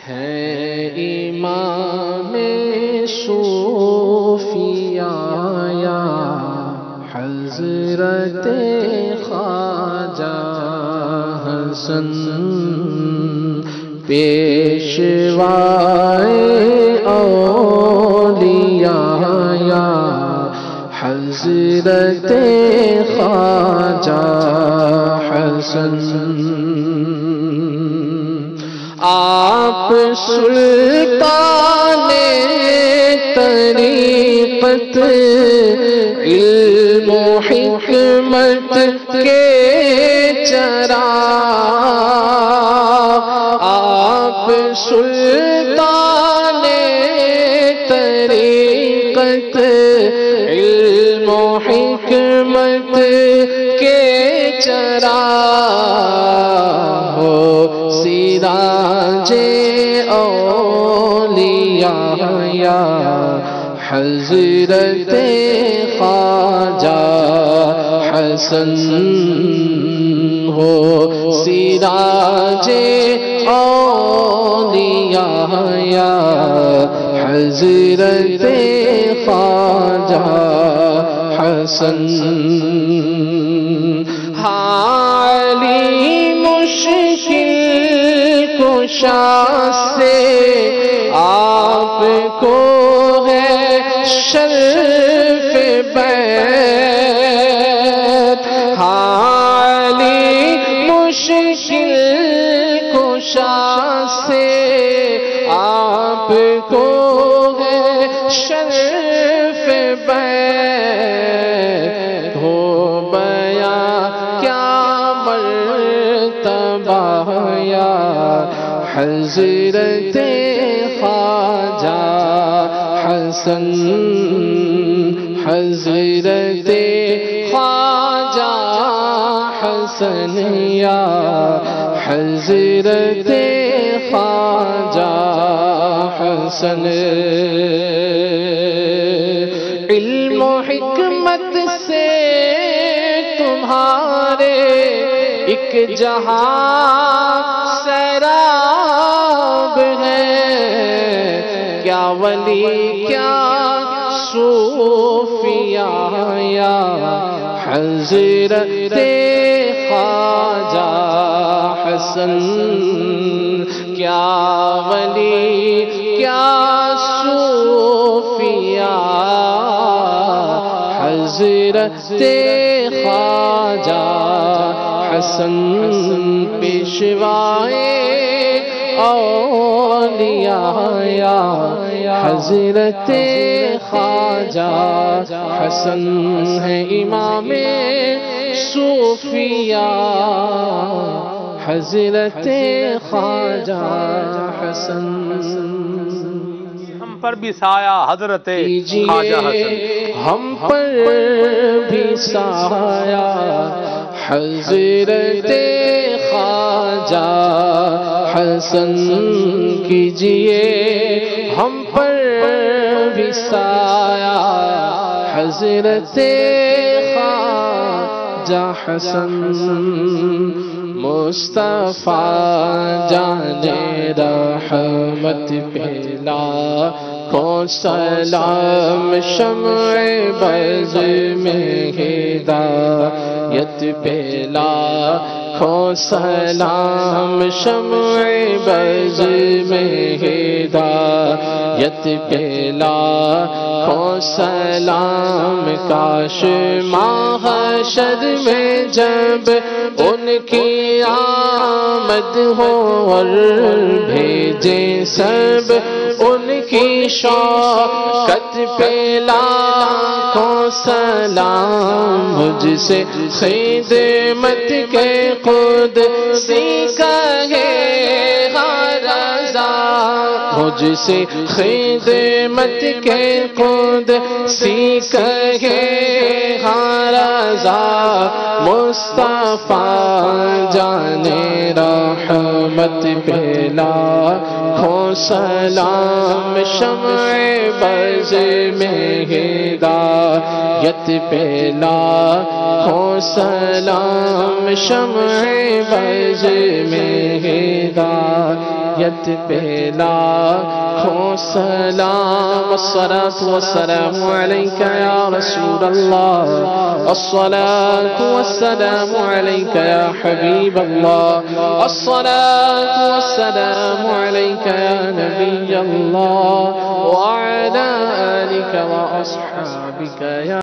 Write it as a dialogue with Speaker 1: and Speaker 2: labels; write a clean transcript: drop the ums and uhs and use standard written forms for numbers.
Speaker 1: ہے امام صوفیاء یا حضرت خواجہ حسن پیشوائے اولیاء یا حضرت خواجہ حسن آپ سلطان طریقت علم و حکمت کے چراغ آپ سلطان طریقت علم و حکمت کے چراغ ہو سراج اولیاء یا حضرت خواجہ حسن ہو سراج اولیاء یا حضرت خواجہ حسن حالی مشکل کشا سے آپ کو ہے شرف بیت حالی مشکل کشا سے آپ کو ہے شرف بیت ہو بیاں کیا مرتبہ یا حضرت خواجہ حسن حضرت خواجہ حسن یا حضرت خواجہ حسن علم و حکمت سے تمہارے ایک جہاں سیراب ہے کیا ولی کیا صوفیاء یا حضرت خواجہ حسن کیا ولی کیا صوفیاء حضرت خواجہ حسن پیشوائے اولیاء یا حضرت خواجہ حسن ہے امام صوفیاء حضرت خواجہ حسن
Speaker 2: ہم پر بھی سایہ حضرت خواجہ حسن
Speaker 1: ہم پر بھی سایہ حضرت خواجہ حسن کیجئے ہم پر بھی سایہ حضرت خواجہ حسن مصطفیٰ جان رحمت پہلا کو سلام شمع بز میں ہدایت پہلا کو سلام شمع بز میں ہدایت پہلا کو سلام کاش محشر میں جب ان کی آمد ہو اور بھیجے سب ان کی شوکت پہ لاکھوں سلام مجھ سے خدمت کے خود سی کہے رضا مجھ سے خدمت کے خود سی کہے رضا مصطفیٰ جان رحمت پہ لاکھوں سلام شمع بز میں ہدایت پہ لاکھوں سلام شمع بز میں ہدایت ولایت پہ لاکھوں سلام الصلاة والسلام علیک یا رسول اللہ الصلاة والسلام علیک یا حبیب اللہ الصلاة والسلام علیک یا نبی اللہ وعلى آلک واصحابک یا